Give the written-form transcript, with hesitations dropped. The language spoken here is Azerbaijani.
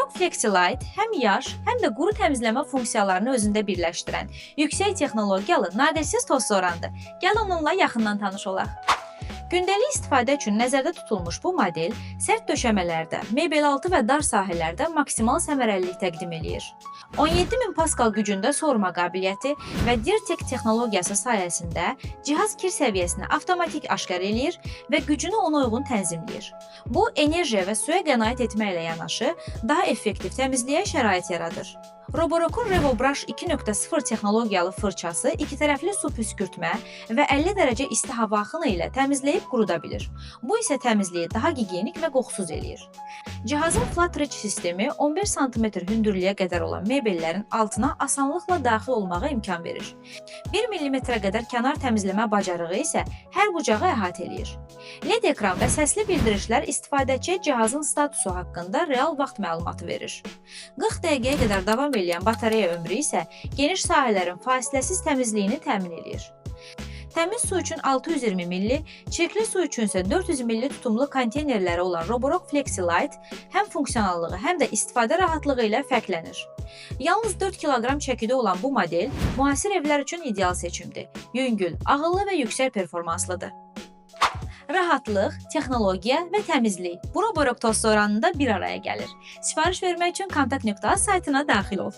Roborock FlexiLite həm yaş, həm də quru təmizləmə funksiyalarını özündə birləşdirən yüksək texnologiyalı nadirsiz toz sorandır. Gəl onunla yaxından tanış olaq. Gündəlik istifadə üçün nəzərdə tutulmuş bu model sərt döşəmələrdə, mebelaltı və dar sahələrdə maksimal səmərəlilik təqdim eləyir. 17000 paskal gücündə sorma qabiliyyəti və Dirtec texnologiyası sayəsində cihaz kir səviyyəsini avtomatik aşkar eləyir və gücünü ona uyğun tənzimləyir. Bu, enerjiyə və suya qənaət etməklə yanaşı, daha effektiv təmizliyə şərait yaradır. Roborock'un RevoBrush 2.0 texnologiyalı fırçası iki tərəfli su püskürtmə və 50 dərəcə isti hava axını ilə təmizləyib quruda bilir. Bu isə təmizliyi daha gigiyenik və qoxusuz eləyir. Cihazın flat reach sistemi 11 sm hündürlüyə qədər olan mebellərin altına asanlıqla daxil olmağa imkan verir. 1 mm-ə qədər kənar təmizləmə bacarığı isə hər bucağı əhatə eləyir. LED ekran və səsli bildirişlər istifadəçiyə cihazın statusu haqqında real vaxt məlumatı verir. 40 dəqiqəyə qədər davam edən batareya ömrü isə geniş sahələrin fasiləsiz təmizliyini təmin edir. Təmiz su üçün 620 ml, çirkli su üçün isə 400 ml tutumlu konteynerləri olan Roborock FlexiLite həm funksionallığı, həm də istifadə rahatlığı ilə fərqlənir. Yalnız 4 kq çəkidə olan bu model müasir evlər üçün ideal seçimdir. Yüngül, ağıllı və yüksək performanslıdır. Rahatlıq, texnologiya və təmizlik bu Roborock toz soranında bir araya gəlir. Sifariş vermək üçün kontakt.az saytına daxil ol.